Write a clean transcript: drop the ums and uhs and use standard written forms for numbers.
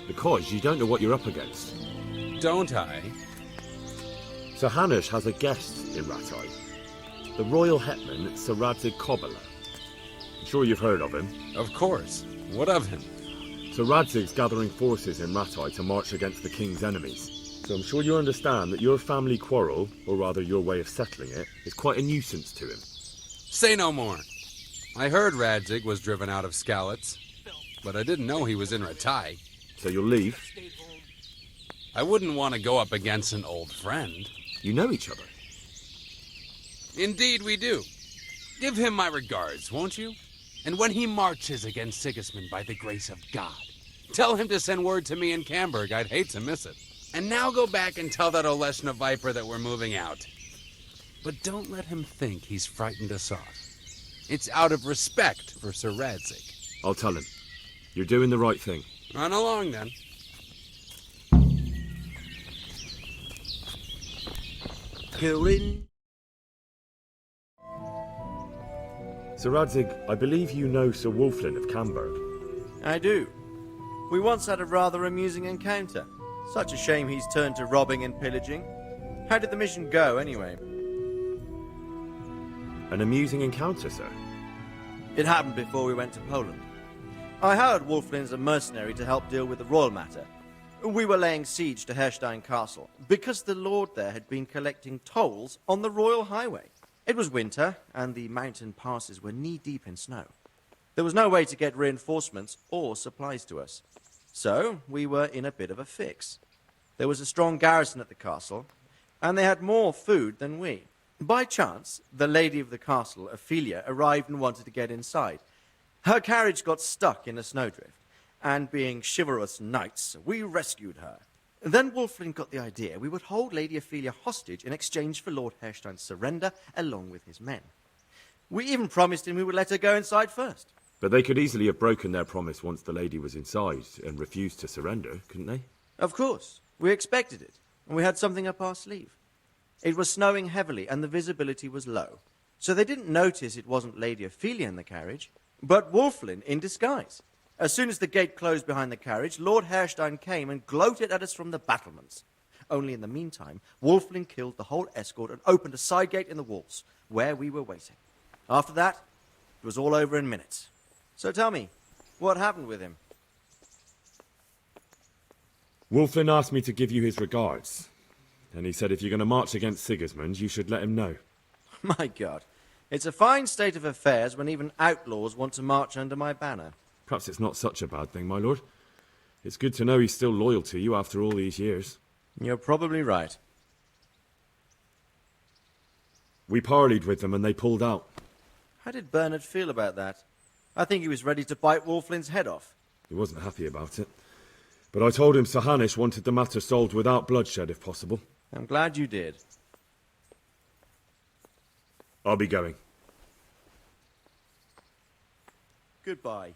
Because you don't know what you're up against. Don't I? Sir Hanush has a guest in Radziga. The royal hetman, Sir Radzig Cobbler. I'm sure you've heard of him. Of course. What of him? Sir Radzig's gathering forces in Radziga to march against the king's enemies. So I'm sure you understand that your family quarrel, or rather your way of settling it, is quite a nuisance to him. Say no more. I heard Radzig was driven out of Skalitz, but I didn't know he was in Radziga. So you'll leave? I wouldn't want to go up against an old friend. You know each other? Indeed we do. Give him my regards, won't you? And when he marches against Sigismund by the grace of God, tell him to send word to me in Camberg. I'd hate to miss it. And now go back and tell that Oleshna Viper that we're moving out. But don't let him think he's frightened us off. It's out of respect for Sir Radzig. I'll tell him. You're doing the right thing. Run along, then. Killing. Sir Radzig, I believe you know Sir Wolflin of Camberg. I do. We once had a rather amusing encounter. Such a shame he's turned to robbing and pillaging. How did the mission go, anyway? An amusing encounter, sir? It happened before we went to Poland. I hired Wolflin as a mercenary to help deal with the royal matter. We were laying siege to Herstein Castle, because the lord there had been collecting tolls on the royal highway. It was winter, and the mountain passes were knee-deep in snow. There was no way to get reinforcements or supplies to us. So, we were in a bit of a fix. There was a strong garrison at the castle, and they had more food than we. By chance, the lady of the castle, Ophelia, arrived and wanted to get inside. Her carriage got stuck in a snowdrift, and being chivalrous knights, we rescued her. Then Wolflin got the idea we would hold Lady Ophelia hostage in exchange for Lord Herstein's surrender along with his men. We even promised him we would let her go inside first. But they could easily have broken their promise once the lady was inside and refused to surrender, couldn't they? Of course. We expected it, and we had something up our sleeve. It was snowing heavily, and the visibility was low. So they didn't notice it wasn't Lady Ophelia in the carriage, but Wolflin in disguise. As soon as the gate closed behind the carriage, Lord Herstein came and gloated at us from the battlements. Only in the meantime, Wolflin killed the whole escort and opened a side gate in the walls, where we were waiting. After that, it was all over in minutes. So tell me, what happened with him? Wolflin asked me to give you his regards. And he said if you're going to march against Sigismund, you should let him know. My God, it's a fine state of affairs when even outlaws want to march under my banner. Perhaps it's not such a bad thing, my lord. It's good to know he's still loyal to you after all these years. You're probably right. We parleyed with them and they pulled out. How did Bernard feel about that? I think he was ready to bite Wolflin's head off. He wasn't happy about it. But I told him Sir Hanush wanted the matter solved without bloodshed if possible. I'm glad you did. I'll be going. Goodbye.